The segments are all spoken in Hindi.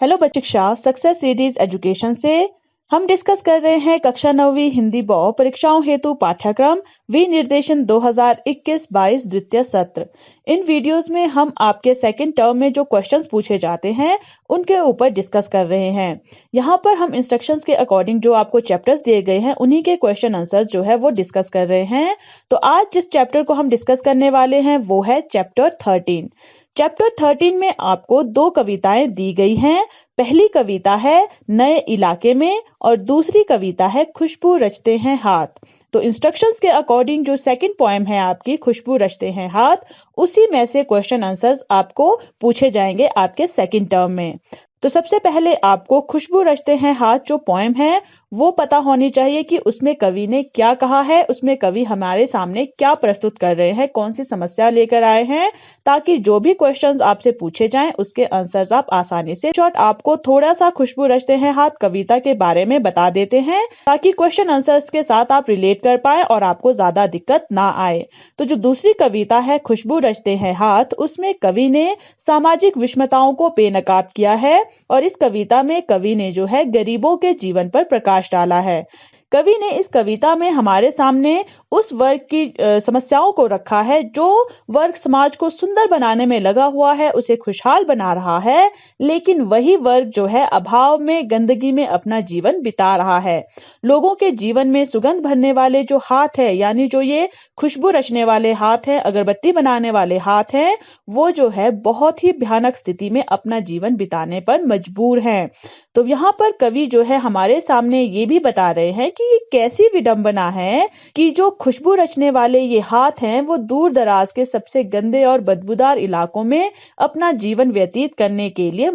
हेलो बच्चों, शिक्षा सक्सेस सीरीज एजुकेशन से हम डिस्कस कर रहे हैं कक्षा 9वीं हिंदी ब परीक्षाओं हेतु पाठ्यक्रम विनिर्देशन 2021-22 द्वितीय सत्र। इन वीडियोस में हम आपके सेकंड टर्म में जो क्वेश्चंस पूछे जाते हैं उनके ऊपर डिस्कस कर रहे हैं। यहाँ पर हम इंस्ट्रक्शंस के अकॉर्डिंग जो आपको चैप्टर्स दिए गए हैं उन्हीं के क्वेश्चन आंसर्स जो है वो डिस्कस कर रहे हैं। तो आज जिस चैप्टर को हम डिस्कस करने वाले हैं वो है चैप्टर 13। चैप्टर 13 में आपको दो कविताएं दी गई हैं। पहली कविता है नए इलाके में और दूसरी कविता है खुशबू रचते हैं हाथ। तो इंस्ट्रक्शंस के अकॉर्डिंग जो सेकंड पोएम है आपकी खुशबू रचते हैं हाथ, उसी में से क्वेश्चन आंसर्स आपको पूछे जाएंगे आपके सेकंड टर्म में। तो सबसे पहले आपको खुशबू रचते हैं हाथ जो पोएम है वो पता होनी चाहिए कि उसमें कवि ने क्या कहा है, उसमें कवि हमारे सामने क्या प्रस्तुत कर रहे हैं, कौन सी समस्या लेकर आए हैं, ताकि जो भी क्वेश्चंस आपसे पूछे जाएं उसके आंसर्स आप आसानी से शॉर्ट आपको थोड़ा सा खुशबू रचते हैं हाथ कविता के बारे में बता देते हैं ताकि क्वेश्चन आंसर्स के साथ आप रिलेट कर पाए और आपको ज्यादा दिक्कत ना आए। तो जो दूसरी कविता है खुशबू रचते हैं हाथ, उसमें कवि ने सामाजिक विषमताओं को बेनकाब किया है और इस कविता में कवि ने जो है गरीबों के जीवन पर प्रकाश डाला है। कवि ने इस कविता में हमारे सामने उस वर्ग की समस्याओं को रखा है जो वर्ग समाज को सुंदर बनाने में लगा हुआ है, उसे खुशहाल बना रहा है, लेकिन वही वर्ग जो है अभाव में गंदगी में अपना जीवन बिता रहा है। लोगों के जीवन में सुगंध भरने वाले जो हाथ है, यानी जो ये खुशबू रचने वाले हाथ हैं, अगरबत्ती बनाने वाले हाथ हैं, वो जो है बहुत ही भयानक स्थिति में अपना जीवन बिताने पर मजबूर हैं। तो यहाँ पर कवि जो है हमारे सामने ये भी बता रहे हैं कि ये कैसी विडंबना है कि जो खुशबू रचने वाले ये हाथ हैं वो दूर दराज के सबसे गंदे और बदबूदार इलाकों में अपना जीवन व्यतीत करने के लिए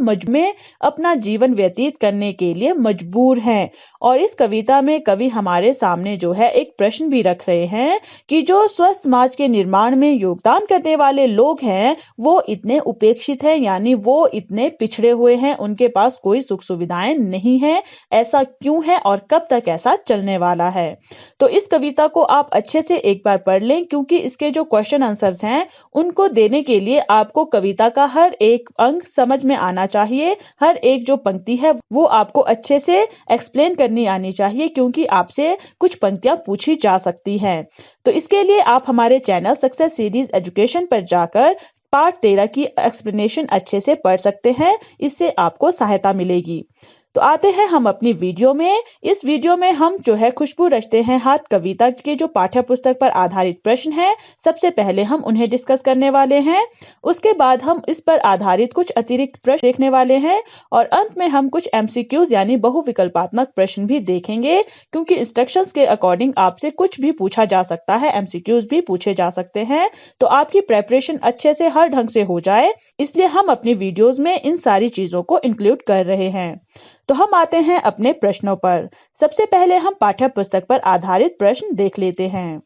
मजबूर हैं। और इस कविता में कवि हमारे सामने जो है एक प्रश्न भी रख रहे हैं कि जो स्वस्थ समाज के निर्माण में योगदान करने वाले लोग हैं वो इतने उपेक्षित हैं, यानी वो इतने पिछड़े हुए हैं, उनके पास कोई सुख सुविधाएं नहीं है। ऐसा क्यों है और कब तक ऐसा चलने वाला है? तो इस कविता को आप अच्छे से एक बार पढ़ लें, क्योंकि इसके जो क्वेश्चन आंसर्स हैं उनको देने के लिए आपको कविता का हर एक अंक समझ में आना चाहिए, हर एक जो पंक्ति है वो आपको अच्छे से एक्सप्लेन करनी आनी चाहिए, क्योंकि आपसे कुछ पंक्तियां पूछी जा सकती हैं। तो इसके लिए आप हमारे चैनल सक्सेस सीरीज एजुकेशन पर जाकर पार्ट 13 की एक्सप्लेनेशन अच्छे से पढ़ सकते हैं, इससे आपको सहायता मिलेगी। तो आते हैं हम अपनी वीडियो में। इस वीडियो में हम जो है खुशबू रचते हैं हाथ कविता के जो पाठ्य पुस्तक पर आधारित प्रश्न है, सबसे पहले हम उन्हें डिस्कस करने वाले हैं। उसके बाद हम इस पर आधारित कुछ अतिरिक्त प्रश्न देखने वाले हैं और अंत में हम कुछ एमसीक्यूज यानी बहुविकल्पात्मक प्रश्न भी देखेंगे, क्योंकि इंस्ट्रक्शंस के अकॉर्डिंग आपसे कुछ भी पूछा जा सकता है, एमसीक्यूज भी पूछे जा सकते हैं। तो आपकी प्रेपरेशन अच्छे से हर ढंग से हो जाए, इसलिए हम अपनी वीडियोज में इन सारी चीजों को इंक्लूड कर रहे हैं। तो हम आते हैं अपने प्रश्नों पर। सबसे पहले हम पाठ्य पुस्तक पर आधारित प्रश्न देख लेते हैं।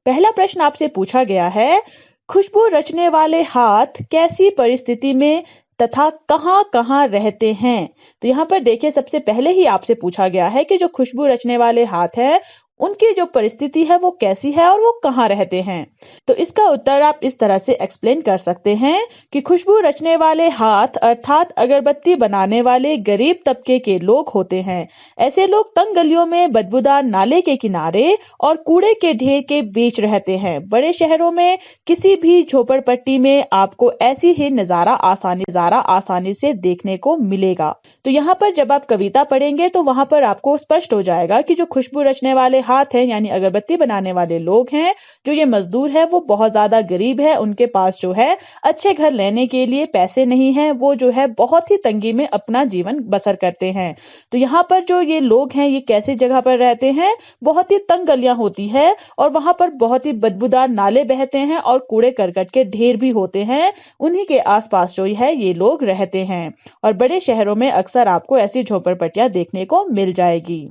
पहला प्रश्न आपसे पूछा गया है, खुशबू रचने वाले हाथ कैसी परिस्थिति में तथा कहां कहां रहते हैं? तो यहाँ पर देखिए, सबसे पहले ही आपसे पूछा गया है कि जो खुशबू रचने वाले हाथ हैं उनकी जो परिस्थिति है वो कैसी है और वो कहाँ रहते हैं। तो इसका उत्तर आप इस तरह से एक्सप्लेन कर सकते हैं कि खुशबू रचने वाले हाथ अर्थात अगरबत्ती बनाने वाले गरीब तबके के लोग होते हैं। ऐसे लोग तंग गलियों में, बदबूदार नाले के किनारे और कूड़े के ढेर के बीच रहते हैं। बड़े शहरों में किसी भी झोपड़पट्टी में आपको ऐसी ही नजारा आसानी से देखने को मिलेगा। तो यहाँ पर जब आप कविता पढ़ेंगे तो वहां पर आपको स्पष्ट हो जाएगा कि जो खुशबू रचने वाले हाथ हैं यानी अगरबत्ती बनाने वाले लोग हैं, जो ये मजदूर है वो बहुत ज्यादा गरीब है, उनके पास जो है अच्छे घर लेने के लिए पैसे नहीं है, वो जो है बहुत ही तंगी में अपना जीवन बसर करते हैं। तो यहाँ पर जो ये लोग हैं ये कैसी जगह पर रहते हैं? बहुत ही तंग गलियां होती है और वहां पर बहुत ही बदबूदार नाले बहते हैं और कूड़े करकट के ढेर भी होते हैं, उन्हीं के आसपास जो है ये लोग रहते हैं। और बड़े शहरों में अक्सर आपको ऐसी झोपड़पट्टियां देखने को मिल जाएगी।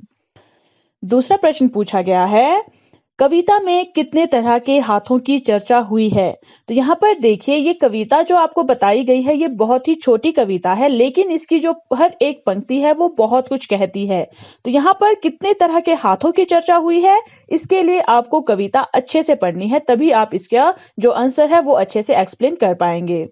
दूसरा प्रश्न पूछा गया है, कविता में कितने तरह के हाथों की चर्चा हुई है? तो यहाँ पर देखिए, ये कविता जो आपको बताई गई है ये बहुत ही छोटी कविता है, लेकिन इसकी जो हर एक पंक्ति है वो बहुत कुछ कहती है। तो यहाँ पर कितने तरह के हाथों की चर्चा हुई है, इसके लिए आपको कविता अच्छे से पढ़नी है, तभी आप इसका जो आंसर है वो अच्छे से एक्सप्लेन कर पाएंगे।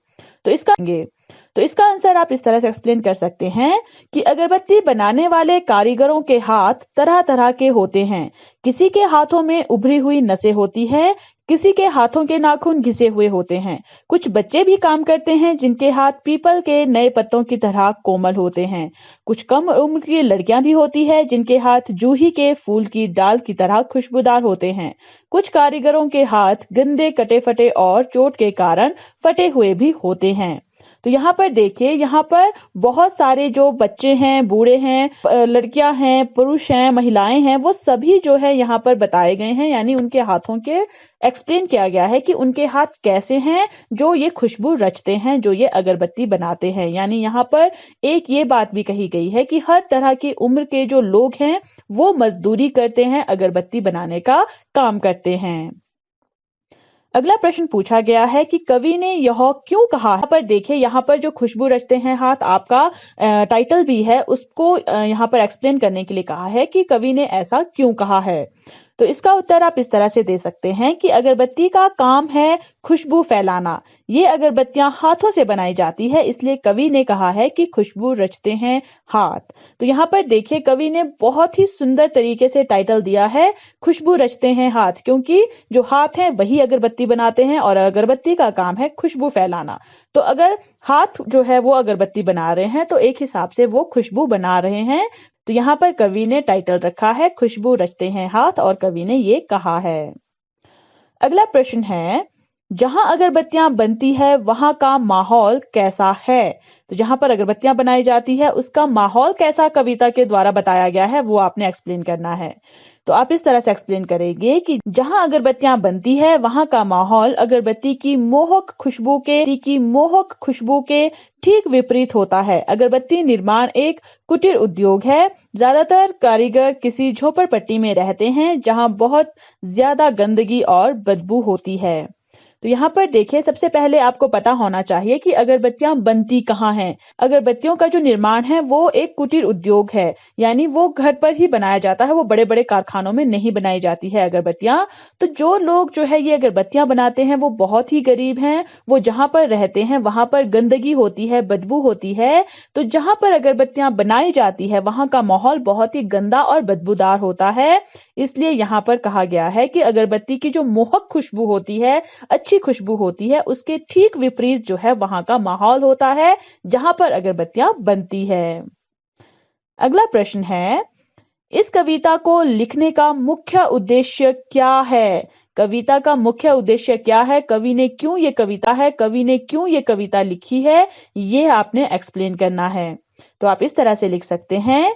तो इसका आंसर आप इस तरह से एक्सप्लेन कर सकते हैं कि अगरबत्ती बनाने वाले कारीगरों के हाथ तरह तरह के होते हैं। किसी के हाथों में उभरी हुई नसें होती है, किसी के हाथों के नाखून घिसे हुए होते हैं। कुछ बच्चे भी काम करते हैं जिनके हाथ पीपल के नए पत्तों की तरह कोमल होते हैं। कुछ कम उम्र की लड़कियां भी होती है जिनके हाथ जूही के फूल की डाल की तरह खुशबूदार होते हैं। कुछ कारीगरों के हाथ गंदे, कटे फटे और चोट के कारण फटे हुए भी होते हैं। तो यहाँ पर देखिए, यहाँ पर बहुत सारे जो बच्चे हैं, बूढ़े हैं, लड़कियां हैं, पुरुष हैं, महिलाएं हैं, वो सभी जो है यहाँ पर बताए गए हैं, यानी उनके हाथों के एक्सप्लेन किया गया है कि उनके हाथ कैसे हैं जो ये खुशबू रचते हैं, जो ये अगरबत्ती बनाते हैं। यानी यहाँ पर एक ये बात भी कही गई है कि हर तरह की उम्र के जो लोग हैं वो मजदूरी करते हैं, अगरबत्ती बनाने का काम करते हैं। अगला प्रश्न पूछा गया है कि कवि ने यह क्यों कहा। यहाँ पर देखिए, यहाँ पर जो खुशबू रचते हैं हाथ, आपका टाइटल भी है, उसको यहाँ पर एक्सप्लेन करने के लिए कहा है कि कवि ने ऐसा क्यों कहा है। तो इसका उत्तर आप इस तरह से दे सकते हैं कि अगरबत्ती का काम है खुशबू फैलाना। ये अगरबत्तियां हाथों से बनाई जाती है, इसलिए कवि ने कहा है कि खुशबू रचते हैं हाथ। तो यहाँ पर देखिए, कवि ने बहुत ही सुंदर तरीके से टाइटल दिया है खुशबू रचते हैं हाथ, क्योंकि जो हाथ हैं वही अगरबत्ती बनाते हैं और अगरबत्ती का काम है खुशबू फैलाना। तो अगर हाथ जो है वो अगरबत्ती बना रहे हैं तो एक हिसाब से वो खुशबू बना रहे हैं। तो यहाँ पर कवि ने टाइटल रखा है खुशबू रचते हैं हाथ और कवि ने ये कहा है। अगला प्रश्न है, जहां अगरबत्तियां बनती है वहां का माहौल कैसा है। तो जहां पर अगरबत्तियां बनाई जाती है उसका माहौल कैसा कविता के द्वारा बताया गया है, वो आपने एक्सप्लेन करना है। तो आप इस तरह से एक्सप्लेन करेंगे कि जहां अगरबत्तियां बनती है वहां का माहौल अगरबत्ती की मोहक खुशबू के ठीक विपरीत होता है। अगरबत्ती निर्माण एक कुटीर उद्योग है। ज्यादातर कारीगर किसी झोपड़पट्टी में रहते हैं जहां बहुत ज्यादा गंदगी और बदबू होती है। तो यहाँ पर देखिए, सबसे पहले आपको पता होना चाहिए कि अगरबत्तियां बनती कहाँ हैं। अगरबत्तियों का जो निर्माण है वो एक कुटीर उद्योग है, यानी वो घर पर ही बनाया जाता है, वो बड़े बड़े कारखानों में नहीं बनाई जाती है अगरबत्तियां। तो जो लोग जो है ये अगरबत्तियां बनाते हैं वो बहुत ही गरीब हैं, वो जहां पर रहते हैं वहां पर गंदगी होती है, बदबू होती है। तो जहां पर अगरबत्तियां बनाई जाती है वहां का माहौल बहुत ही गंदा और बदबूदार होता है। इसलिए यहाँ पर कहा गया है कि अगरबत्ती की जो मोहक खुशबू होती है, अच्छी खुशबू होती है, उसके ठीक विपरीत जो है वहां का माहौल होता है जहां पर अगरबत्तियां बनती है। अगला प्रश्न है, इस कविता को लिखने का मुख्य उद्देश्य क्या है। कविता का मुख्य उद्देश्य क्या है, कवि ने क्यों ये कविता लिखी है, ये आपने एक्सप्लेन करना है। तो आप इस तरह से लिख सकते हैं,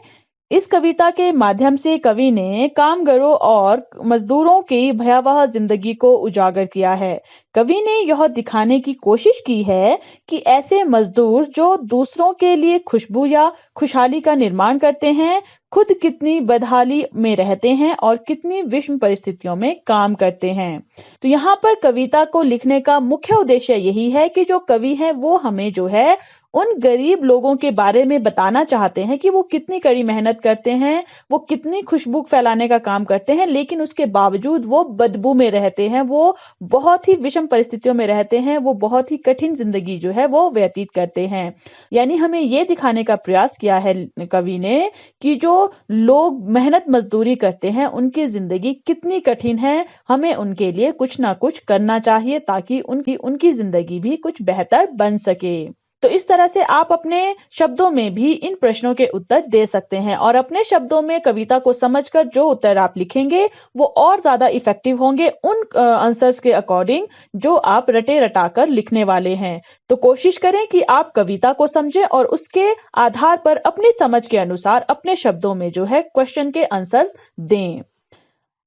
इस कविता के माध्यम से कवि ने कामगारों और मजदूरों की भयावह जिंदगी को उजागर किया है। कवि ने यह दिखाने की कोशिश की है कि ऐसे मजदूर जो दूसरों के लिए खुशबू या खुशहाली का निर्माण करते हैं, खुद कितनी बदहाली में रहते हैं और कितनी विषम परिस्थितियों में काम करते हैं। तो यहाँ पर कविता को लिखने का मुख्य उद्देश्य यही है कि जो कवि है वो हमें जो है उन गरीब लोगों के बारे में बताना चाहते हैं कि वो कितनी कड़ी मेहनत करते हैं, वो कितनी खुशबू फैलाने का काम करते हैं, लेकिन उसके बावजूद वो बदबू में रहते हैं, वो बहुत ही विषम परिस्थितियों में रहते हैं, वो बहुत ही कठिन जिंदगी जो है वो व्यतीत करते हैं। यानी हमें ये दिखाने का प्रयास किया है कवि ने कि जो लोग मेहनत मजदूरी करते हैं उनकी जिंदगी कितनी कठिन है, हमें उनके लिए कुछ ना कुछ करना चाहिए ताकि उनकी जिंदगी भी कुछ बेहतर बन सके। तो इस तरह से आप अपने शब्दों में भी इन प्रश्नों के उत्तर दे सकते हैं और अपने शब्दों में कविता को समझकर जो उत्तर आप लिखेंगे वो और ज्यादा इफेक्टिव होंगे उन आंसर्स के अकॉर्डिंग जो आप रटे रटाकर लिखने वाले हैं। तो कोशिश करें कि आप कविता को समझें और उसके आधार पर अपनी समझ के अनुसार अपने शब्दों में जो है क्वेश्चन के आंसर्स दें।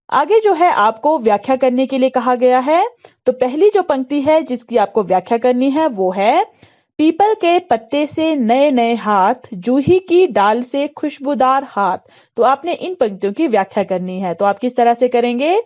आगे जो है आपको व्याख्या करने के लिए कहा गया है। तो पहली जो पंक्ति है जिसकी आपको व्याख्या करनी है वो है, पीपल के पत्ते से नए नए हाथ, जूही की डाल से खुशबूदार हाथ। तो आपने इन पंक्तियों की व्याख्या करनी है। तो आप किस तरह से करेंगे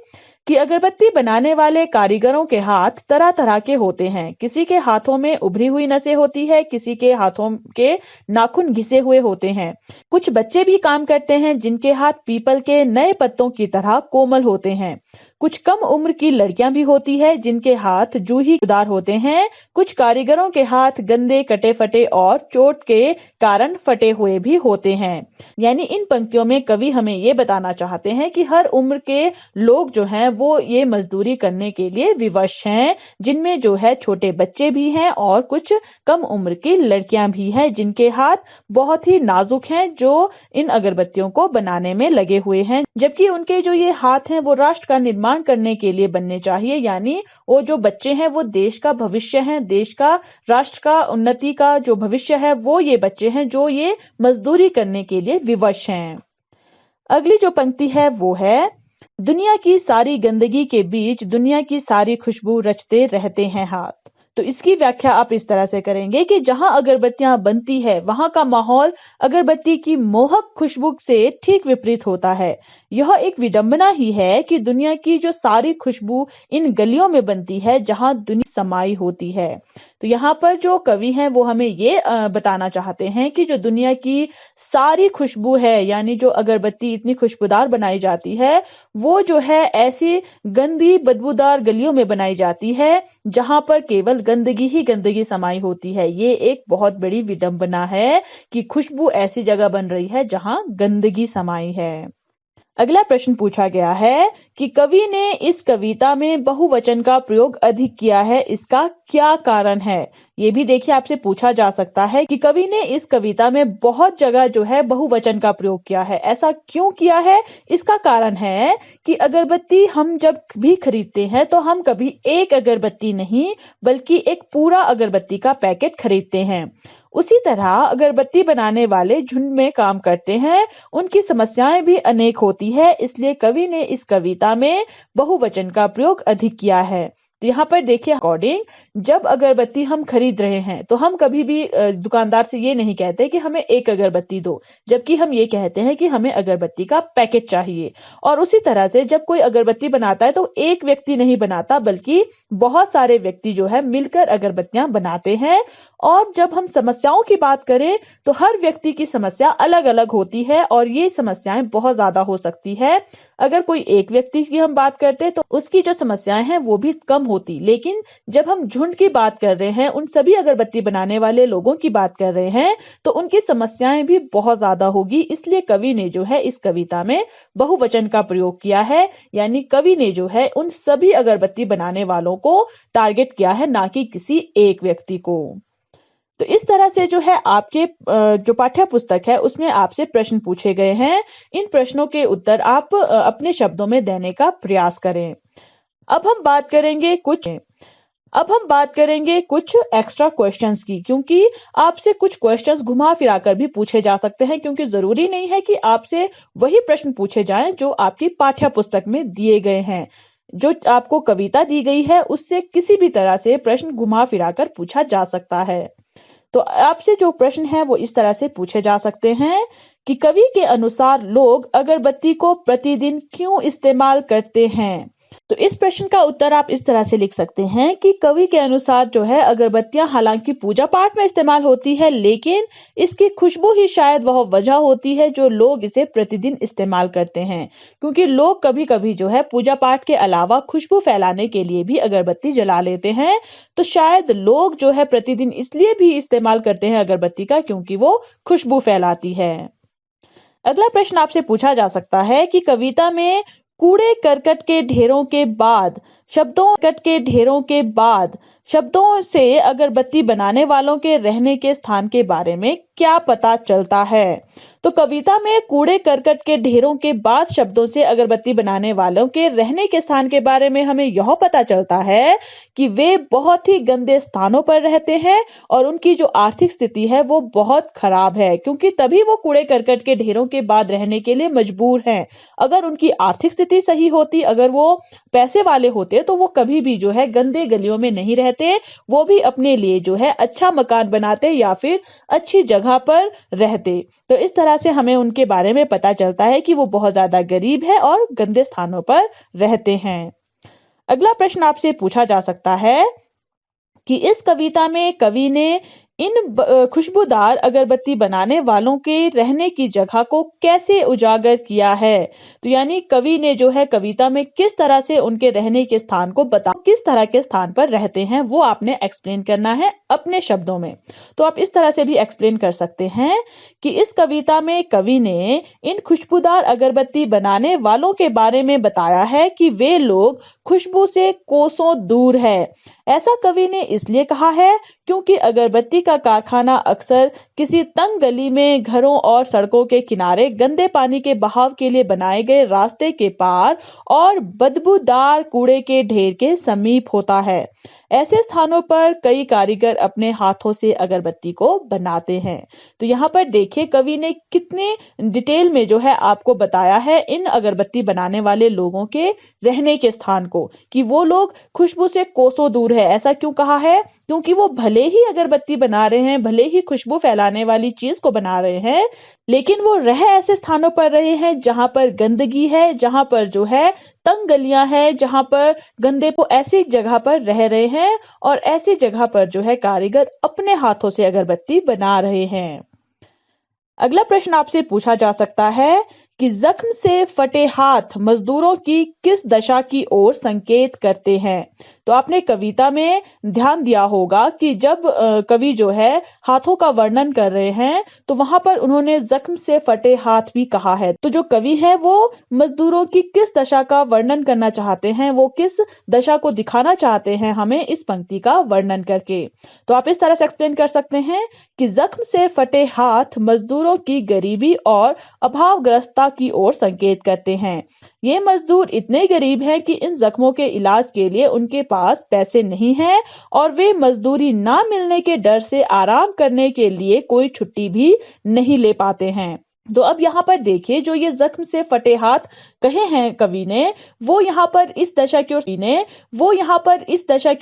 कि अगरबत्ती बनाने वाले कारीगरों के हाथ तरह तरह के होते हैं। किसी के हाथों में उभरी हुई नसें होती है, किसी के हाथों के नाखून घिसे हुए होते हैं। कुछ बच्चे भी काम करते हैं जिनके हाथ पीपल के नए पत्तों की तरह कोमल होते हैं। कुछ कम उम्र की लड़कियां भी होती है जिनके हाथ जूही उदार होते हैं। कुछ कारीगरों के हाथ गंदे, कटे फटे और चोट के कारण फटे हुए भी होते हैं। यानी इन पंक्तियों में कवि हमें ये बताना चाहते हैं कि हर उम्र के लोग जो हैं वो ये मजदूरी करने के लिए विवश हैं, जिनमें जो है छोटे बच्चे भी हैं और कुछ कम उम्र की लड़कियां भी हैं जिनके हाथ बहुत ही नाजुक हैं, जो इन अगरबत्तियों को बनाने में लगे हुए हैं। जबकि उनके जो ये हाथ हैं वो राष्ट्र का निर्माण करने के लिए बनने चाहिए। यानी वो जो बच्चे हैं वो देश का भविष्य हैं, देश का, राष्ट्र का उन्नति का जो भविष्य है वो ये बच्चे हैं जो ये मजदूरी करने के लिए विवश हैं। अगली जो पंक्ति है वो है, दुनिया की सारी गंदगी के बीच दुनिया की सारी खुशबू रचते रहते हैं हाथ। तो इसकी व्याख्या आप इस तरह से करेंगे कि जहां अगरबत्तियां बनती है वहां का माहौल अगरबत्ती की मोहक खुशबू से ठीक विपरीत होता है। यह एक विडंबना ही है कि दुनिया की जो सारी खुशबू इन गलियों में बनती है जहां दुनिया समाई होती है। तो यहाँ पर जो कवि हैं वो हमें ये बताना चाहते हैं कि जो दुनिया की सारी खुशबू है, यानी जो अगरबत्ती इतनी खुशबूदार बनाई जाती है वो जो है ऐसी गंदी बदबूदार गलियों में बनाई जाती है जहां पर केवल गंदगी ही गंदगी समाई होती है। ये एक बहुत बड़ी विडंबना है कि खुशबू ऐसी जगह बन रही है जहां गंदगी समाई है। अगला प्रश्न पूछा गया है कि कवि ने इस कविता में बहुवचन का प्रयोग अधिक किया है, इसका क्या कारण है। ये भी देखिए आपसे पूछा जा सकता है कि कवि ने इस कविता में बहुत जगह जो है बहुवचन का प्रयोग किया है, ऐसा क्यों किया है। इसका कारण है कि अगरबत्ती हम जब भी खरीदते हैं तो हम कभी एक अगरबत्ती नहीं बल्कि एक पूरा अगरबत्ती का पैकेट खरीदते हैं। उसी तरह अगरबत्ती बनाने वाले झुंड में काम करते हैं, उनकी समस्याएं भी अनेक होती है, इसलिए कवि ने इस कविता में बहुवचन का प्रयोग अधिक किया है। तो यहाँ पर देखिए अकॉर्डिंग, जब अगरबत्ती हम खरीद रहे हैं तो हम कभी भी दुकानदार से ये नहीं कहते कि हमें एक अगरबत्ती दो, जबकि हम ये कहते हैं कि हमें अगरबत्ती का पैकेट चाहिए। और उसी तरह से जब कोई अगरबत्ती बनाता है तो एक व्यक्ति नहीं बनाता बल्कि बहुत सारे व्यक्ति जो है मिलकर अगरबत्तियां बनाते हैं। और जब हम समस्याओं की बात करें तो हर व्यक्ति की समस्या अलग अलग होती है और ये समस्याएं बहुत ज्यादा हो सकती है। अगर कोई एक व्यक्ति की हम बात करते हैं तो उसकी जो समस्याएं हैं वो भी कम होती, लेकिन जब हम झुंड की बात कर रहे हैं, उन सभी अगरबत्ती बनाने वाले लोगों की बात कर रहे हैं, तो उनकी समस्याएं भी बहुत ज्यादा होगी। इसलिए कवि ने जो है इस कविता में बहुवचन का प्रयोग किया है, यानी कवि ने जो है उन सभी अगरबत्ती बनाने वालों को टारगेट किया है, ना कि किसी एक व्यक्ति को। तो इस तरह से जो है आपके जो पाठ्य पुस्तक है उसमें आपसे प्रश्न पूछे गए हैं। इन प्रश्नों के उत्तर आप अपने शब्दों में देने का प्रयास करें। अब हम बात करेंगे कुछ एक्स्ट्रा क्वेश्चंस की, क्योंकि आपसे कुछ क्वेश्चंस घुमा फिरा कर भी पूछे जा सकते हैं, क्योंकि जरूरी नहीं है कि आपसे वही प्रश्न पूछे जाएं जो आपकी पाठ्य पुस्तक में दिए गए हैं। जो आपको कविता दी गई है उससे किसी भी तरह से प्रश्न घुमा फिरा कर पूछा जा सकता है। तो आपसे जो प्रश्न है वो इस तरह से पूछे जा सकते हैं कि कवि के अनुसार लोग अगरबत्ती को प्रतिदिन क्यों इस्तेमाल करते हैं। तो इस प्रश्न का उत्तर आप इस तरह से लिख सकते हैं कि कवि के अनुसार जो है अगरबत्तियां हालांकि पूजा पाठ में इस्तेमाल होती है, लेकिन इसकी खुशबू ही शायद वह वजह होती है जो लोग इसे प्रतिदिन इस्तेमाल करते हैं। क्योंकि लोग कभी कभी जो है पूजा पाठ के अलावा खुशबू फैलाने के लिए भी अगरबत्ती जला लेते हैं। तो शायद लोग जो है प्रतिदिन इसलिए भी इस्तेमाल करते हैं अगरबत्ती का क्योंकि वो खुशबू फैलाती है। अगला प्रश्न आपसे पूछा जा सकता है कि कविता में कूड़े करकट के ढेरों के बाद शब्दों से अगरबत्ती बनाने वालों के रहने के स्थान के बारे में क्या पता चलता है। तो कविता में कूड़े करकट के ढेरों के बाद शब्दों से अगरबत्ती बनाने वालों के रहने के स्थान के बारे में हमें यह पता चलता है कि वे बहुत ही गंदे स्थानों पर रहते हैं और उनकी जो आर्थिक स्थिति है वो बहुत खराब है, क्योंकि तभी वो कूड़े करकट के ढेरों के बाद रहने के लिए मजबूर हैं। अगर उनकी आर्थिक स्थिति सही होती, अगर वो पैसे वाले होते, तो वो कभी भी जो है गंदे गलियों में नहीं रहते, वो भी अपने लिए जो है अच्छा मकान बनाते या फिर अच्छी जगह पर रहते। तो इस तरह से हमें उनके बारे में पता चलता है कि वो बहुत ज्यादा गरीब है और गंदे स्थानों पर रहते हैं। अगला प्रश्न आपसे पूछा जा सकता है कि इस कविता में कवि ने खुशबूदार अगरबत्ती बनाने वालों के रहने की जगह को कैसे उजागर किया है। तो यानी कवि ने जो है कविता में किस तरह से उनके रहने के स्थान को बता, किस तरह के स्थान पर रहते हैं वो आपने एक्सप्लेन करना है अपने शब्दों में। तो आप इस तरह से भी एक्सप्लेन कर सकते हैं कि इस कविता में कवि ने इन खुशबूदार अगरबत्ती बनाने वालों के बारे में बताया है कि वे लोग खुशबू से कोसों दूर है। ऐसा कवि ने इसलिए कहा है क्योंकि अगरबत्ती का कारखाना अक्सर किसी तंग गली में, घरों और सड़कों के किनारे, गंदे पानी के बहाव के लिए बनाए गए रास्ते के पार और बदबूदार कूड़े के ढेर के समीप होता है। ऐसे स्थानों पर कई कारीगर अपने हाथों से अगरबत्ती को बनाते हैं। तो यहाँ पर देखिए कवि ने कितने डिटेल में जो है आपको बताया है इन अगरबत्ती बनाने वाले लोगों के रहने के स्थान को, कि वो लोग खुशबू से कोसों दूर है। ऐसा क्यों कहा है? क्योंकि वो भले ही अगरबत्ती बना रहे हैं, भले ही खुशबू फैलाने वाली चीज को बना रहे हैं, लेकिन वो रह ऐसे स्थानों पर रहे हैं जहां पर गंदगी है, जहां पर जो है तंग गलियां हैं, जहां पर गंदे को ऐसी जगह पर रह रहे हैं और ऐसी जगह पर जो है कारीगर अपने हाथों से अगरबत्ती बना रहे हैं। अगला प्रश्न आपसे पूछा जा सकता है कि जख्म से फटे हाथ मजदूरों की किस दशा की ओर संकेत करते हैं। तो आपने कविता में ध्यान दिया होगा कि जब कवि जो है हाथों का वर्णन कर रहे हैं तो वहां पर उन्होंने जख्म से फटे हाथ भी कहा है। तो जो कवि है वो मजदूरों की किस दशा का वर्णन करना चाहते हैं, वो किस दशा को दिखाना चाहते हैं हमें इस पंक्ति का वर्णन करके। तो आप इस तरह से एक्सप्लेन कर सकते हैं कि जख्म से फटे हाथ मजदूरों की गरीबी और अभावग्रस्तता की ओर संकेत करते हैं। ये मजदूर इतने गरीब हैं कि इन जख्मों के इलाज के लिए उनके पास पैसे नहीं हैं और वे मजदूरी ना मिलने के डर से आराम करने के लिए कोई छुट्टी भी नहीं ले पाते हैं। तो अब यहाँ पर देखिए जो ये जख्म से फटे हाथ कहे हैं कवि ने, वो यहाँ पर इस दशा की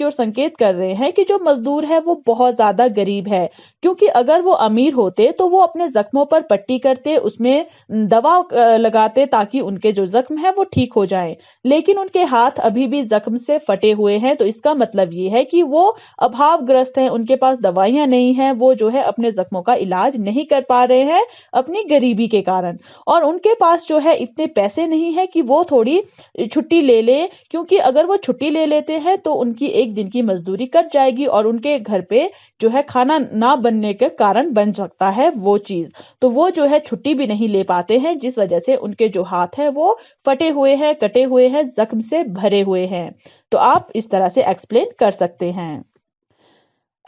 ओर संकेत कर रहे हैं कि जो मजदूर है वो बहुत ज्यादा गरीब है। क्योंकि अगर वो अमीर होते तो वो अपने जख्मों पर पट्टी करते, उसमें दवा लगाते ताकि उनके जो जख्म है वो ठीक हो जाएं। लेकिन उनके हाथ अभी भी जख्म से फटे हुए हैं, तो इसका मतलब ये है कि वो अभावग्रस्त हैं, उनके पास दवाइयां नहीं है, वो जो है अपने जख्मों का इलाज नहीं कर पा रहे हैं अपनी गरीबी के कारण। और उनके पास जो है इतने पैसे नहीं है कि वो थोड़ी छुट्टी ले ले, क्योंकि अगर वो छुट्टी ले लेते हैं तो उनकी एक दिन की मजदूरी कट जाएगी और उनके घर पे जो है खाना ना बनने के कारण बन सकता है वो चीज। तो वो जो है छुट्टी भी नहीं ले पाते हैं, जिस वजह से उनके जो हाथ है वो फटे हुए हैं, कटे हुए हैं, जख्म से भरे हुए हैं। तो आप इस तरह से एक्सप्लेन कर सकते हैं।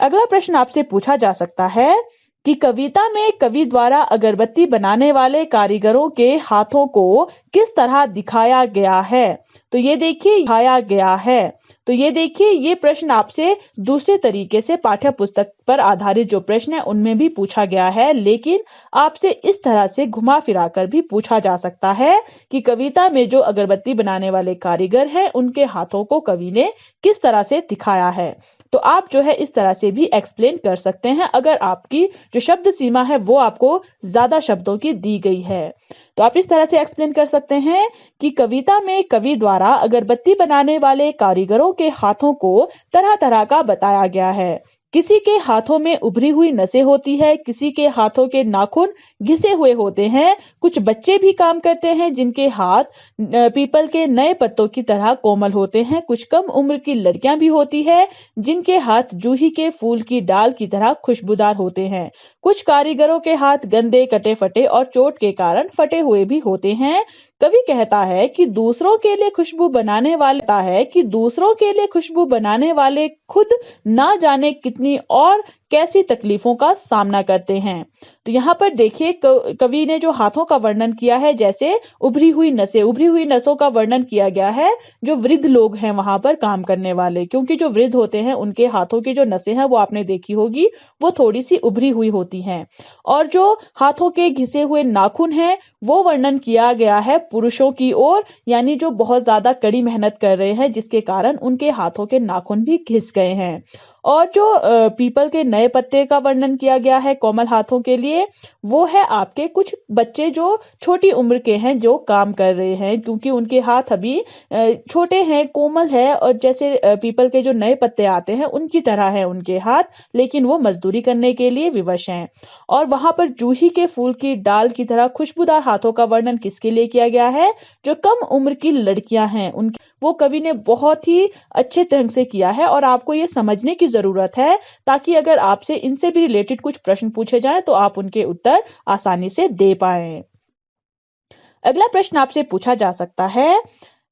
अगला प्रश्न आपसे पूछा जा सकता है कि कविता में कवि द्वारा अगरबत्ती बनाने वाले कारीगरों के हाथों को किस तरह दिखाया गया है। तो ये देखिए ये प्रश्न आपसे दूसरे तरीके से पाठ्य पुस्तक पर आधारित जो प्रश्न है उनमें भी पूछा गया है, लेकिन आपसे इस तरह से घुमा फिरा कर भी पूछा जा सकता है कि कविता में जो अगरबत्ती बनाने वाले कारीगर हैं उनके हाथों को कवि ने किस तरह से दिखाया है। तो आप जो है इस तरह से भी एक्सप्लेन कर सकते हैं अगर आपकी जो शब्द सीमा है वो आपको ज्यादा शब्दों की दी गई है। तो आप इस तरह से एक्सप्लेन कर सकते हैं कि कविता में कवि द्वारा अगरबत्ती बनाने वाले कारीगरों के हाथों को तरह तरह का बताया गया है। किसी के हाथों में उभरी हुई नसें होती है, किसी के हाथों के नाखून घिसे हुए होते हैं। कुछ बच्चे भी काम करते हैं जिनके हाथ पीपल के नए पत्तों की तरह कोमल होते हैं। कुछ कम उम्र की लड़कियां भी होती है जिनके हाथ जूही के फूल की डाल की तरह खुशबूदार होते हैं। कुछ कारीगरों के हाथ गंदे, कटे फटे और चोट के कारण फटे हुए भी होते हैं। कवि कहता है कि दूसरों के लिए खुशबू बनाने वाले खुद ना जाने कितनी और कैसी तकलीफों का सामना करते हैं। तो यहाँ पर देखिए कवि ने जो हाथों का वर्णन किया है, जैसे उभरी हुई नसों का वर्णन किया गया है जो वृद्ध लोग हैं वहां पर काम करने वाले, क्योंकि जो वृद्ध होते हैं उनके हाथों की जो नसें हैं वो आपने देखी होगी वो थोड़ी सी उभरी हुई होती हैं। और जो हाथों के घिसे हुए नाखून हैं वो वर्णन किया गया है पुरुषों की ओर, यानी जो बहुत ज्यादा कड़ी मेहनत कर रहे हैं जिसके कारण उनके हाथों के नाखून भी घिस गए हैं। और जो पीपल के नए पत्ते का वर्णन किया गया है कोमल हाथों के लिए, वो है आपके कुछ बच्चे जो छोटी उम्र के हैं, जो काम कर रहे हैं, क्योंकि उनके हाथ अभी छोटे हैं, कोमल है, और जैसे पीपल के जो नए पत्ते आते हैं उनकी तरह है उनके हाथ, लेकिन वो मजदूरी करने के लिए विवश हैं। और वहां पर जूही के फूल की डाल की तरह खुशबूदार हाथों का वर्णन किसके लिए किया गया है? जो कम उम्र की लड़कियां हैं उनकी, वो कवि ने बहुत ही अच्छे ढंग से किया है, और आपको ये समझने की जरूरत है ताकि अगर आपसे इनसे भी रिलेटेड कुछ प्रश्न पूछे जाएं तो आप उनके उत्तर आसानी से दे पाएं। अगला प्रश्न आपसे पूछा जा सकता है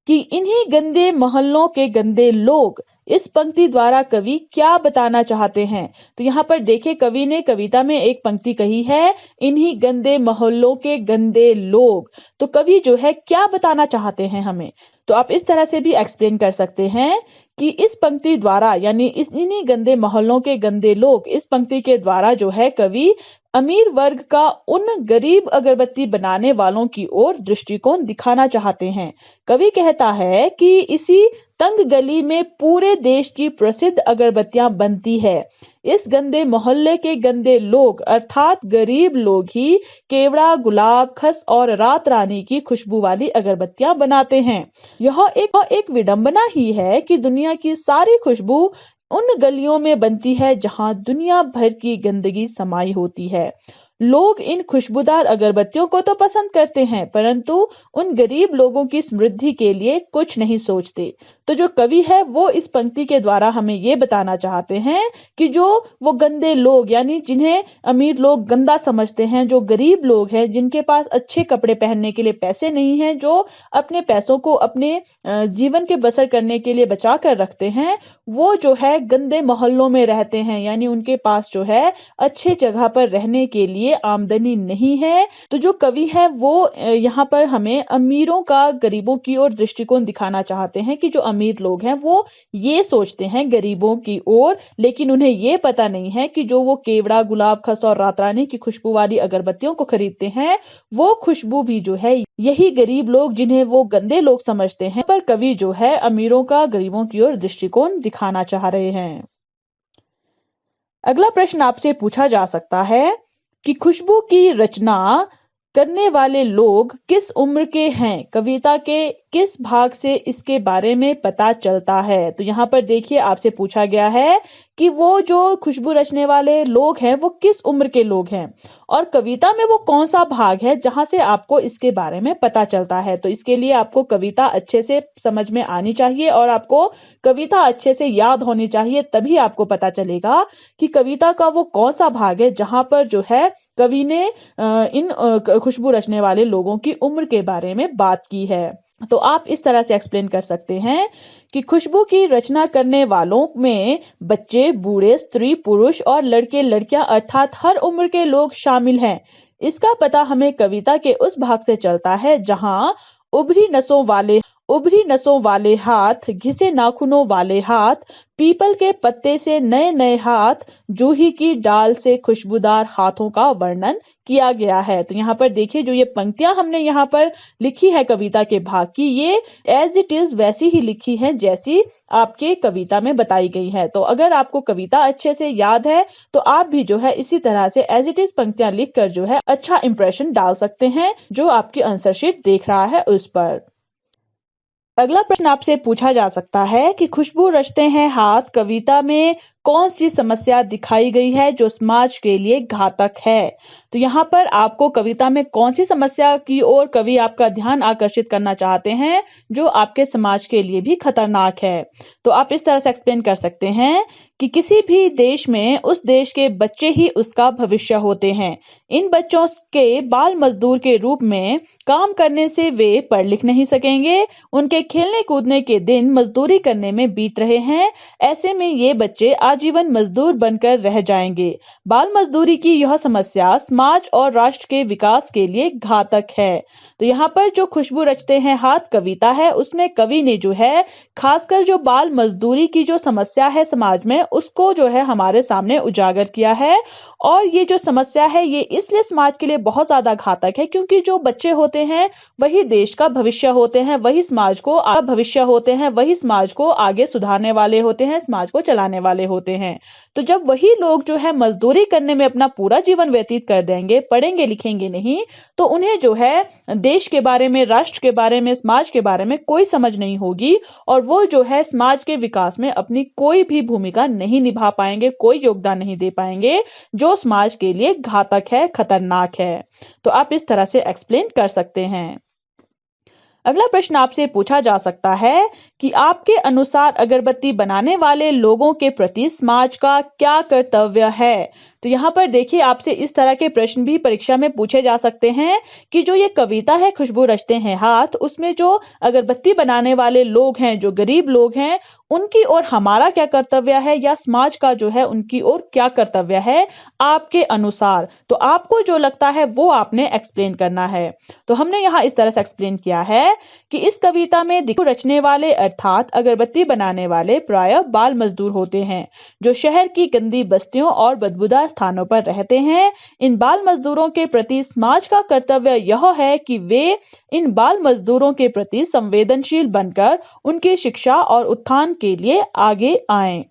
कि इन्हीं गंदे मोहल्लों के गंदे लोग, इस पंक्ति द्वारा कवि क्या बताना चाहते हैं? तो यहाँ पर देखिए, कवि ने कविता में एक पंक्ति कही है, इन्हीं गंदे मोहल्लों के गंदे लोग। तो कवि जो है क्या बताना चाहते हैं हमें? तो आप इस तरह से भी एक्सप्लेन कर सकते हैं कि इस पंक्ति द्वारा, यानी इन्हीं गंदे मोहल्लों के गंदे लोग, इस पंक्ति के द्वारा जो है कवि अमीर वर्ग का उन गरीब अगरबत्ती बनाने वालों की ओर दृष्टिकोण दिखाना चाहते हैं। कवि कहता है कि इसी तंग गली में पूरे देश की प्रसिद्ध अगरबत्तियां बनती है। इस गंदे मोहल्ले के गंदे लोग अर्थात गरीब लोग ही केवड़ा, गुलाब, खस और रात रानी की खुशबू वाली अगरबत्तियां बनाते हैं। यह एक विडंबना ही है कि दुनिया की सारी खुशबू उन गलियों में बनती है जहां दुनिया भर की गंदगी समाई होती है। लोग इन खुशबूदार अगरबत्तियों को तो पसंद करते हैं, परंतु उन गरीब लोगों की समृद्धि के लिए कुछ नहीं सोचते। तो जो कवि है वो इस पंक्ति के द्वारा हमें ये बताना चाहते हैं कि जो वो गंदे लोग, यानी जिन्हें अमीर लोग गंदा समझते हैं, जो गरीब लोग हैं, जिनके पास अच्छे कपड़े पहनने के लिए पैसे नहीं हैं, जो अपने पैसों को अपने जीवन के बसर करने के लिए बचा कर रखते हैं, वो जो है गंदे मोहल्लों में रहते हैं, यानी उनके पास जो है अच्छे जगह पर रहने के लिए आमदनी नहीं है। तो जो कवि है वो यहाँ पर हमें अमीरों का गरीबों की ओर दृष्टिकोण दिखाना चाहते हैं कि जो अमीर लोग हैं वो ये सोचते हैं गरीबों की ओर, लेकिन उन्हें ये पता नहीं है कि जो वो केवड़ा, गुलाब, खस और रात रानी की खुशबू वाली अगरबत्तियों को खरीदते हैं, वो खुशबू भी जो है यही गरीब लोग, जिन्हें वो गंदे लोग समझते हैं, पर कवि जो है अमीरों का गरीबों की ओर दृष्टिकोण दिखाना चाह रहे हैं। अगला प्रश्न आपसे पूछा जा सकता है कि खुशबू की रचना करने वाले लोग किस उम्र के हैं? कविता के किस भाग से इसके बारे में पता चलता है? तो यहाँ पर देखिए, आपसे पूछा गया है कि वो जो खुशबू रचने वाले लोग हैं वो किस उम्र के लोग हैं, और कविता में वो कौन सा भाग है जहां से आपको इसके बारे में पता चलता है। तो इसके लिए आपको कविता अच्छे से समझ में आनी चाहिए और आपको कविता अच्छे से याद होनी चाहिए, तभी आपको पता चलेगा कि कविता का वो कौन सा भाग है जहां पर जो है कवि ने इन खुशबू रचने वाले लोगों की उम्र के बारे में बात की है। तो आप इस तरह से एक्सप्लेन कर सकते हैं कि खुशबू की रचना करने वालों में बच्चे, बूढ़े, स्त्री, पुरुष और लड़के, लड़कियां अर्थात हर उम्र के लोग शामिल हैं। इसका पता हमें कविता के उस भाग से चलता है जहां उभरी नसों वाले हाथ, घिसे नाखूनों वाले हाथ, पीपल के पत्ते से नए नए हाथ, जूही की डाल से खुशबूदार हाथों का वर्णन किया गया है। तो यहाँ पर देखिए, जो ये पंक्तियां हमने यहाँ पर लिखी है कविता के भाग की, ये एज इट इज वैसी ही लिखी है जैसी आपके कविता में बताई गई है। तो अगर आपको कविता अच्छे से याद है तो आप भी जो है इसी तरह से एज इट इज पंक्तियां लिखकर जो है अच्छा इंप्रेशन डाल सकते हैं जो आपकी आंसर शीट देख रहा है उस पर। अगला प्रश्न आपसे पूछा जा सकता है कि खुशबू रचते हैं हाथ कविता में कौन सी समस्या दिखाई गई है जो समाज के लिए घातक है? तो यहाँ पर आपको कविता में कौन सी समस्या की ओर कवि आपका ध्यान आकर्षित करना चाहते हैं जो आपके समाज के लिए भी खतरनाक है? तो आप इस तरह से एक्सप्लेन कर सकते हैं कि किसी भी देश में उस देश के बच्चे ही उसका भविष्य होते हैं। इन बच्चों के बाल मजदूर के रूप में काम करने से वे पढ़ लिख नहीं सकेंगे। उनके खेलने कूदने के दिन मजदूरी करने में बीत रहे हैं। ऐसे में ये बच्चे आजीवन मजदूर बनकर रह जाएंगे। बाल मजदूरी की यह समस्या समाज और राष्ट्र के विकास के लिए घातक है। तो यहाँ पर जो खुशबू रचते हैं हाथ कविता है, उसमें कवि ने जो है खासकर जो बाल मजदूरी की जो समस्या है समाज में, उसको जो है हमारे सामने उजागर किया है। और ये जो समस्या है ये इसलिए समाज के लिए बहुत ज्यादा घातक है क्योंकि जो बच्चे होते हैं वही देश का भविष्य होते हैं, वही समाज को भविष्य होते हैं, वही समाज को आगे सुधारने वाले होते हैं, समाज को चलाने वाले होते हैं। तो जब वही लोग जो है मजदूरी करने में अपना पूरा जीवन व्यतीत कर देंगे, पढ़ेंगे लिखेंगे नहीं, तो उन्हें जो है देश के बारे में, राष्ट्र के बारे में, समाज के बारे में कोई समझ नहीं होगी और वो जो है समाज के विकास में अपनी कोई भी भूमिका नहीं निभा पाएंगे, कोई योगदान नहीं दे पाएंगे, जो समाज के लिए घातक है, खतरनाक है। तो आप इस तरह से एक्सप्लेन कर सकते हैं। अगला प्रश्न आपसे पूछा जा सकता है कि आपके अनुसार अगरबत्ती बनाने वाले लोगों के प्रति समाज का क्या कर्तव्य है। तो यहाँ पर देखिए, आपसे इस तरह के प्रश्न भी परीक्षा में पूछे जा सकते हैं कि जो ये कविता है खुशबू रचते हैं हाथ, उसमें जो अगरबत्ती बनाने वाले लोग हैं, जो गरीब लोग हैं, उनकी ओर हमारा क्या कर्तव्य है या समाज का जो है उनकी ओर क्या कर्तव्य है आपके अनुसार। तो आपको जो लगता है वो आपने एक्सप्लेन करना है। तो हमने यहाँ इस तरह से एक्सप्लेन किया है कि इस कविता में दिखू रचने वाले अर्थात अगरबत्ती बनाने वाले प्रायः बाल मजदूर होते हैं, जो शहर की गंदी बस्तियों और बदबूदार स्थानों पर रहते हैं। इन बाल मजदूरों के प्रति समाज का कर्तव्य यह है कि वे इन बाल मजदूरों के प्रति संवेदनशील बनकर उनकी शिक्षा और उत्थान के लिए आगे आएं।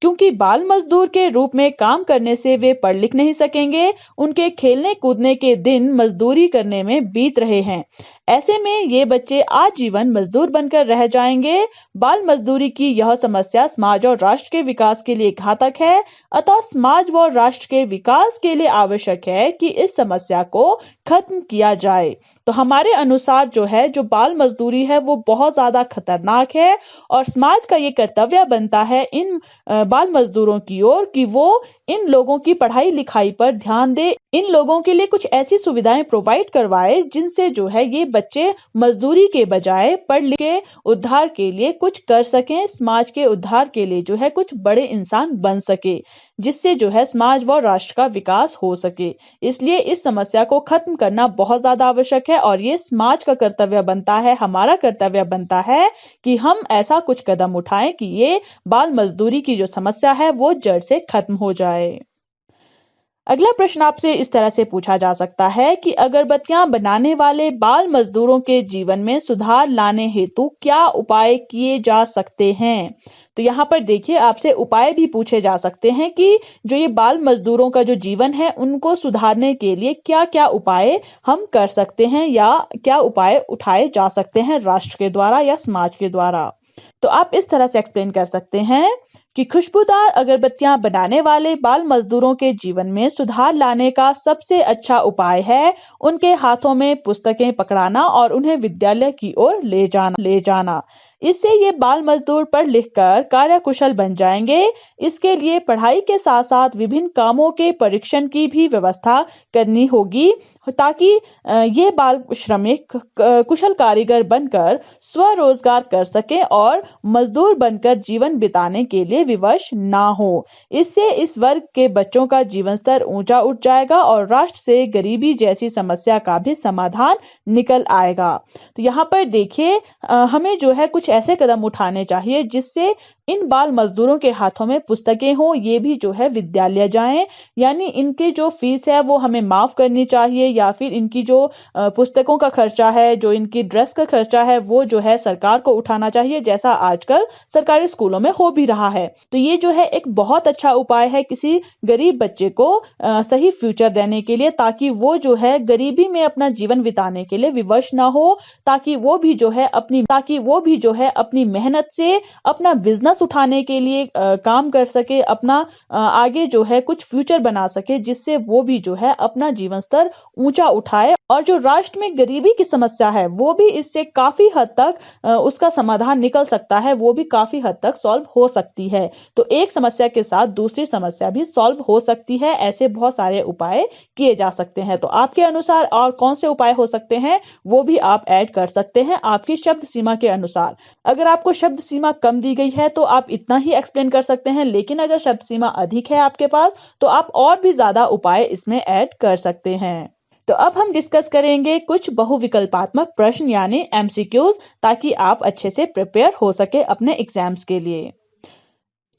क्योंकि बाल मजदूर के रूप में काम करने से वे पढ़ लिख नहीं सकेंगे, उनके खेलने कूदने के दिन मजदूरी करने में बीत रहे हैं। ऐसे में ये बच्चे आजीवन मजदूर बनकर रह जाएंगे। बाल मजदूरी की यह समस्या समाज और राष्ट्र के विकास के लिए घातक है। अतः समाज व राष्ट्र के विकास के लिए आवश्यक है कि इस समस्या को खत्म किया जाए। तो हमारे अनुसार जो है, जो बाल मजदूरी है वो बहुत ज्यादा खतरनाक है और समाज का ये कर्तव्य बनता है इन बाल मजदूरों की ओर कि वो इन लोगों की पढ़ाई लिखाई पर ध्यान दे, इन लोगों के लिए कुछ ऐसी सुविधाएं प्रोवाइड करवाए जिनसे जो है ये बच्चे मजदूरी के बजाय पढ़ लिख के उद्धार के लिए कुछ कर सकें, समाज के उद्धार के लिए जो है कुछ बड़े इंसान बन सके, जिससे जो है समाज व राष्ट्र का विकास हो सके। इसलिए इस समस्या को खत्म करना बहुत ज्यादा आवश्यक है और ये समाज का कर्तव्य बनता है, हमारा कर्तव्य बनता है कि हम ऐसा कुछ कदम उठाएं कि ये बाल मजदूरी की जो समस्या है वो जड़ से खत्म हो जाए। अगला प्रश्न आपसे इस तरह से पूछा जा सकता है कि अगरबत्तियां बनाने वाले बाल मजदूरों के जीवन में सुधार लाने हेतु क्या उपाय किए जा सकते हैं। तो यहाँ पर देखिए, आपसे उपाय भी पूछे जा सकते हैं कि जो ये बाल मजदूरों का जो जीवन है उनको सुधारने के लिए क्या क्या उपाय हम कर सकते हैं या क्या उपाय उठाए जा सकते हैं राष्ट्र के द्वारा या समाज के द्वारा। तो आप इस तरह से एक्सप्लेन कर सकते हैं कि खुशबूदार अगरबत्तियां बनाने वाले बाल मजदूरों के जीवन में सुधार लाने का सबसे अच्छा उपाय है उनके हाथों में पुस्तकें पकड़ाना और उन्हें विद्यालय की ओर ले जाना। इससे ये बाल मजदूर पढ़ लिख कर कार्यकुशल बन जाएंगे। इसके लिए पढ़ाई के साथ साथ विभिन्न कामों के परीक्षण की भी व्यवस्था करनी होगी ताकि ये बाल श्रमिक कुशल कारीगर बनकर स्वरोजगार कर सके और मजदूर बनकर जीवन बिताने के लिए विवश ना हो। इससे इस वर्ग के बच्चों का जीवन स्तर ऊंचा उठ जाएगा और राष्ट्र से गरीबी जैसी समस्या का भी समाधान निकल आएगा। तो यहाँ पर देखिए, हमें जो है कुछ ऐसे कदम उठाने चाहिए जिससे इन बाल मजदूरों के हाथों में पुस्तकें हो, ये भी जो है विद्यालय जाएं, यानी इनकी जो फीस है वो हमें माफ करनी चाहिए या फिर इनकी जो पुस्तकों का खर्चा है, जो इनकी ड्रेस का खर्चा है वो जो है सरकार को उठाना चाहिए, जैसा आजकल सरकारी स्कूलों में हो भी रहा है। तो ये जो है एक बहुत अच्छा उपाय है किसी गरीब बच्चे को सही फ्यूचर देने के लिए, ताकि वो जो है गरीबी में अपना जीवन बिताने के लिए विवश ना हो, ताकि वो भी जो है अपनी मेहनत से अपना बिजनेस उठाने के लिए काम कर सके, अपना आगे जो है कुछ फ्यूचर बना सके, जिससे वो भी जो है अपना जीवन स्तर ऊंचा उठाए और जो राष्ट्र में गरीबी की समस्या है वो भी इससे काफी हद तक उसका समाधान निकल सकता है, वो भी काफी हद तक सॉल्व हो सकती है। तो एक समस्या के साथ दूसरी समस्या भी सॉल्व हो सकती है। ऐसे बहुत सारे उपाय किए जा सकते हैं। तो आपके अनुसार और कौन से उपाय हो सकते हैं वो भी आप ऐड कर सकते हैं आपकी शब्द सीमा के अनुसार। अगर आपको शब्द सीमा कम दी गई है तो आप इतना ही एक्सप्लेन कर सकते हैं, लेकिन अगर शब्द सीमा अधिक है आपके पास तो आप और भी ज्यादा उपाय इसमें ऐड कर सकते हैं। तो अब हम डिस्कस करेंगे कुछ बहुविकल्पात्मक प्रश्न यानी एमसीक्यूज, ताकि आप अच्छे से प्रिपेयर हो सके अपने एग्जाम्स के लिए।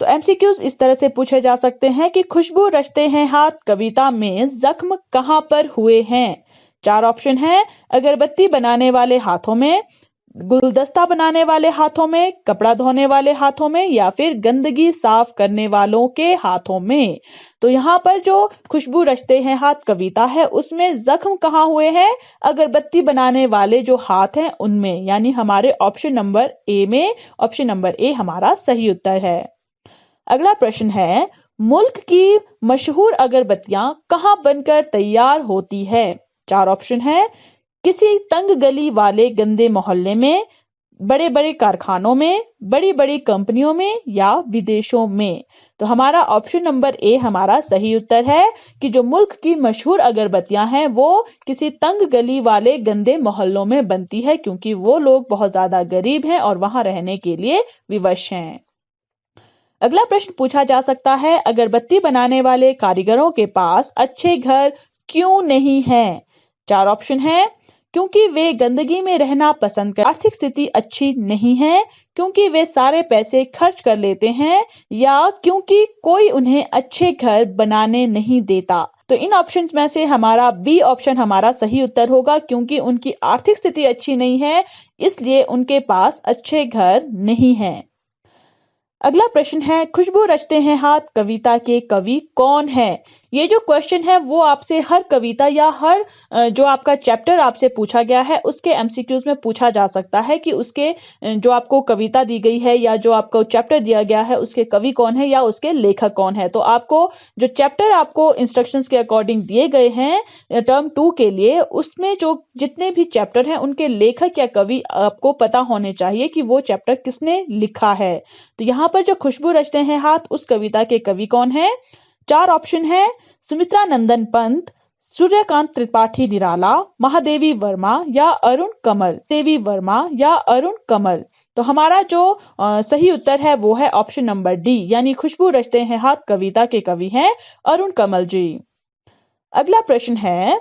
तो एमसीक्यूज इस तरह से पूछे जा सकते हैं कि खुशबू रचते हैं हाथ कविता में जख्म कहाँ पर हुए हैं। 4 ऑप्शन है, अगरबत्ती बनाने वाले हाथों में, गुलदस्ता बनाने वाले हाथों में, कपड़ा धोने वाले हाथों में, या फिर गंदगी साफ करने वालों के हाथों में। तो यहाँ पर जो खुशबू रचते हैं हाथ कविता है उसमें जख्म कहाँ हुए हैं, अगरबत्ती बनाने वाले जो हाथ हैं उनमें, यानी हमारे ऑप्शन नंबर ए में, ऑप्शन नंबर ए हमारा सही उत्तर है। अगला प्रश्न है, मुल्क की मशहूर अगरबत्तियां कहाँ बनकर तैयार होती है। 4 ऑप्शन है, किसी तंग गली वाले गंदे मोहल्ले में, बड़े बड़े कारखानों में, बड़ी बड़ी कंपनियों में, या विदेशों में। तो हमारा ऑप्शन नंबर ए हमारा सही उत्तर है कि जो मुल्क की मशहूर अगरबत्तियां हैं वो किसी तंग गली वाले गंदे मोहल्लों में बनती है, क्योंकि वो लोग बहुत ज्यादा गरीब हैं और वहां रहने के लिए विवश हैं। अगला प्रश्न पूछा जा सकता है, अगरबत्ती बनाने वाले कारीगरों के पास अच्छे घर क्यों नहीं है। 4 ऑप्शन है, क्योंकि वे गंदगी में रहना पसंद करते हैं, आर्थिक स्थिति अच्छी नहीं है, क्योंकि वे सारे पैसे खर्च कर लेते हैं, या क्योंकि कोई उन्हें अच्छे घर बनाने नहीं देता। तो इन ऑप्शंस में से हमारा बी ऑप्शन हमारा सही उत्तर होगा, क्योंकि उनकी आर्थिक स्थिति अच्छी नहीं है इसलिए उनके पास अच्छे घर नहीं है। अगला प्रश्न है, खुशबू रचते हैं हाथ कविता के कवि कौन है। ये जो क्वेश्चन है वो आपसे हर कविता या हर जो आपका चैप्टर आपसे पूछा गया है उसके एमसीक्यूज में पूछा जा सकता है कि उसके जो आपको कविता दी गई है या जो आपको चैप्टर दिया गया है उसके कवि कौन है या उसके लेखक कौन है। तो आपको जो चैप्टर आपको इंस्ट्रक्शंस के अकॉर्डिंग दिए गए हैं टर्म 2 के लिए, उसमें जो जितने भी चैप्टर हैं उनके लेखक या कवि आपको पता होने चाहिए कि वो चैप्टर किसने लिखा है। तो यहाँ पर जो खुशबू रचते हैं हाथ उस कविता के कवि कौन है। 4 ऑप्शन है, सुमित्रा नंदन पंत, सूर्यकांत त्रिपाठी निराला, महादेवी वर्मा या अरुण कमल। देवी वर्मा या अरुण कमल। तो हमारा जो सही उत्तर है वो है ऑप्शन नंबर डी, यानी खुशबू रचते हैं हाथ कविता के कवि हैं अरुण कमल जी। अगला प्रश्न है,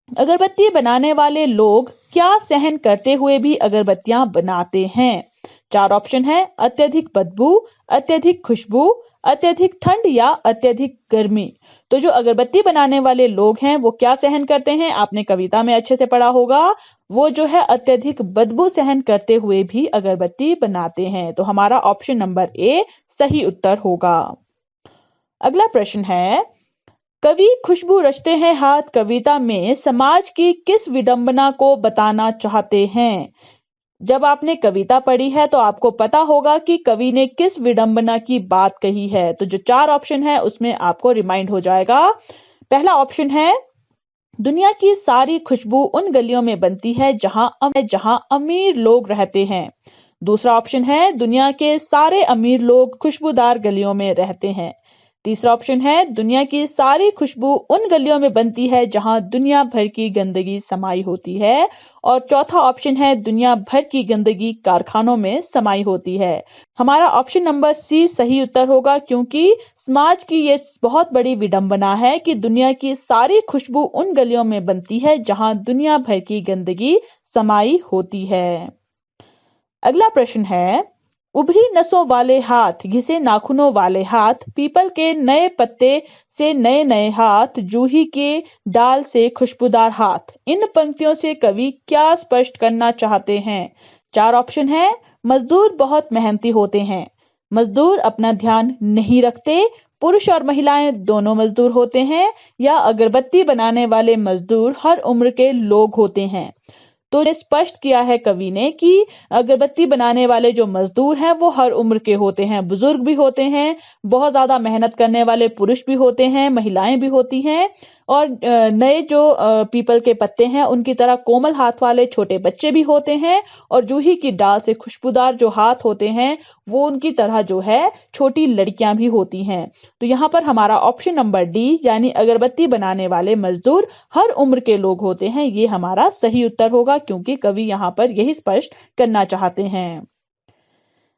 अगरबत्ती बनाने वाले लोग क्या सहन करते हुए भी अगरबत्तियां बनाते हैं। 4 ऑप्शन है, अत्यधिक बदबू, अत्यधिक खुशबू, अत्यधिक ठंड या अत्यधिक गर्मी। तो जो अगरबत्ती बनाने वाले लोग हैं वो क्या सहन करते हैं, आपने कविता में अच्छे से पढ़ा होगा, वो जो है अत्यधिक बदबू सहन करते हुए भी अगरबत्ती बनाते हैं। तो हमारा ऑप्शन नंबर ए सही उत्तर होगा। अगला प्रश्न है, कवि खुशबू रचते हैं हाथ कविता में समाज की किस विडंबना को बताना चाहते हैं। जब आपने कविता पढ़ी है तो आपको पता होगा कि कवि ने किस विडंबना की बात कही है। तो जो 4 ऑप्शन है उसमें आपको रिमाइंड हो जाएगा। पहला ऑप्शन है, दुनिया की सारी खुशबू उन गलियों में बनती है जहां अमीर लोग रहते हैं। दूसरा ऑप्शन है, दुनिया के सारे अमीर लोग खुशबूदार गलियों में रहते हैं। तीसरा ऑप्शन है, दुनिया की सारी खुशबू उन गलियों में बनती है जहां दुनिया भर की गंदगी समाई होती है। और चौथा ऑप्शन है, दुनिया भर की गंदगी कारखानों में समाई होती है। हमारा ऑप्शन नंबर सी सही उत्तर होगा, क्योंकि समाज की ये बहुत बड़ी विडंबना है कि दुनिया की सारी खुशबू उन गलियों में बनती है जहां दुनिया भर की गंदगी समाई होती है। अगला प्रश्न है, उभरी नसों वाले हाथ, घिसे नाखूनों वाले हाथ, पीपल के नए पत्ते से नए नए हाथ, जूही के डाल से खुशबूदार हाथ। इन पंक्तियों से कवि क्या स्पष्ट करना चाहते हैं। 4 ऑप्शन है, मजदूर बहुत मेहनती होते हैं, मजदूर अपना ध्यान नहीं रखते, पुरुष और महिलाएं दोनों मजदूर होते हैं, या अगरबत्ती बनाने वाले मजदूर हर उम्र के लोग होते हैं। तो ये स्पष्ट किया है कवि ने कि अगरबत्ती बनाने वाले जो मजदूर हैं वो हर उम्र के होते हैं, बुजुर्ग भी होते हैं, बहुत ज्यादा मेहनत करने वाले पुरुष भी होते हैं, महिलाएं भी होती हैं, और नए जो पीपल के पत्ते हैं उनकी तरह कोमल हाथ वाले छोटे बच्चे भी होते हैं, और जूही की डाल से खुशबूदार जो हाथ होते हैं वो उनकी तरह जो है छोटी लड़कियां भी होती हैं। तो यहाँ पर हमारा ऑप्शन नंबर डी, यानी अगरबत्ती बनाने वाले मजदूर हर उम्र के लोग होते हैं, ये हमारा सही उत्तर होगा, क्योंकि कवि यहाँ पर यही स्पष्ट करना चाहते हैं।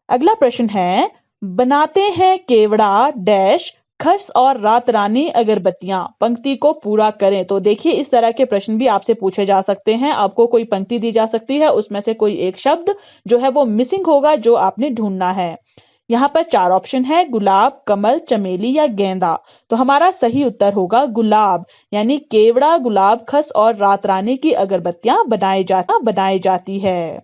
अगला प्रश्न है, बनाते हैं केवड़ा डैश खर्स और रात रानी अगरबत्तियां, पंक्ति को पूरा करें। तो देखिए इस तरह के प्रश्न भी आपसे पूछे जा सकते हैं। आपको कोई पंक्ति दी जा सकती है, उसमें से कोई एक शब्द जो है वो मिसिंग होगा जो आपने ढूंढना है। यहाँ पर 4 ऑप्शन है, गुलाब, कमल, चमेली या गेंदा। तो हमारा सही उत्तर होगा गुलाब, यानी केवड़ा, गुलाब, खस और रात रानी की अगरबत्तियां बनाई जाती है।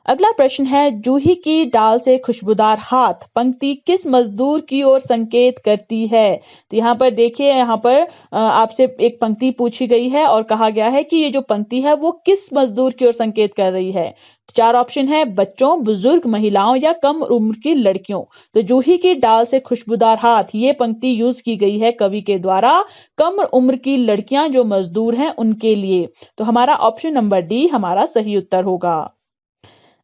अगला प्रश्न है, जूही की डाल से खुशबूदार हाथ पंक्ति किस मजदूर की ओर संकेत करती है? तो यहाँ पर देखिए, यहाँ पर आपसे एक पंक्ति पूछी गई है और कहा गया है कि ये जो पंक्ति है वो किस मजदूर की ओर संकेत कर रही है। 4 ऑप्शन है, बच्चों, बुजुर्ग, महिलाओं या कम उम्र की लड़कियों। तो जूही की डाल से खुशबूदार हाथ, ये पंक्ति यूज की गई है कवि के द्वारा कम उम्र की लड़कियां जो मजदूर हैं उनके लिए। तो हमारा ऑप्शन नंबर डी हमारा सही उत्तर होगा।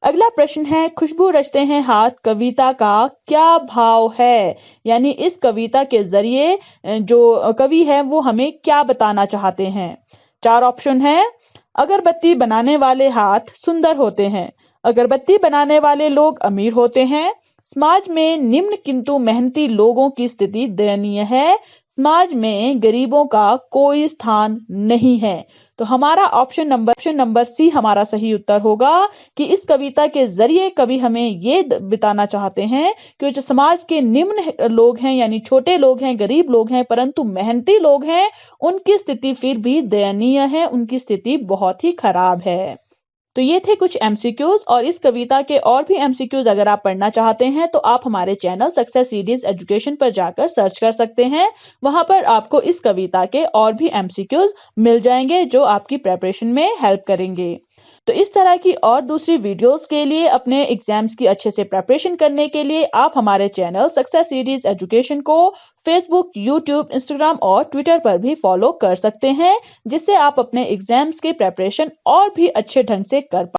अगला प्रश्न है, खुशबू रचते हैं हाथ कविता का क्या भाव है? यानी इस कविता के जरिए जो कवि है वो हमें क्या बताना चाहते हैं। 4 ऑप्शन है, अगरबत्ती बनाने वाले हाथ सुंदर होते हैं, अगरबत्ती बनाने वाले लोग अमीर होते हैं, समाज में निम्न किंतु मेहनती लोगों की स्थिति दयनीय है, समाज में गरीबों का कोई स्थान नहीं है। तो हमारा ऑप्शन नंबर सी हमारा सही उत्तर होगा कि इस कविता के जरिए कवि हमें ये बताना चाहते हैं कि जो समाज के निम्न लोग हैं, यानी छोटे लोग हैं, गरीब लोग हैं, परंतु मेहनती लोग हैं, उनकी स्थिति फिर भी दयनीय है, उनकी स्थिति बहुत ही खराब है। तो ये थे कुछ एमसीक्यूज, और इस कविता के और भी एमसीक्यूज अगर आप पढ़ना चाहते हैं तो आप हमारे चैनल सक्सेस सीरीज एजुकेशन पर जाकर सर्च कर सकते हैं। वहां पर आपको इस कविता के और भी एमसीक्यूज मिल जाएंगे जो आपकी प्रेपरेशन में हेल्प करेंगे। तो इस तरह की और दूसरी वीडियोस के लिए, अपने एग्जाम्स की अच्छे से प्रेपरेशन करने के लिए आप हमारे चैनल सक्सेस सीरीज एजुकेशन को फेसबुक, यूट्यूब, इंस्टाग्राम और ट्विटर पर भी फॉलो कर सकते हैं, जिससे आप अपने एग्जाम्स की प्रेपरेशन और भी अच्छे ढंग से कर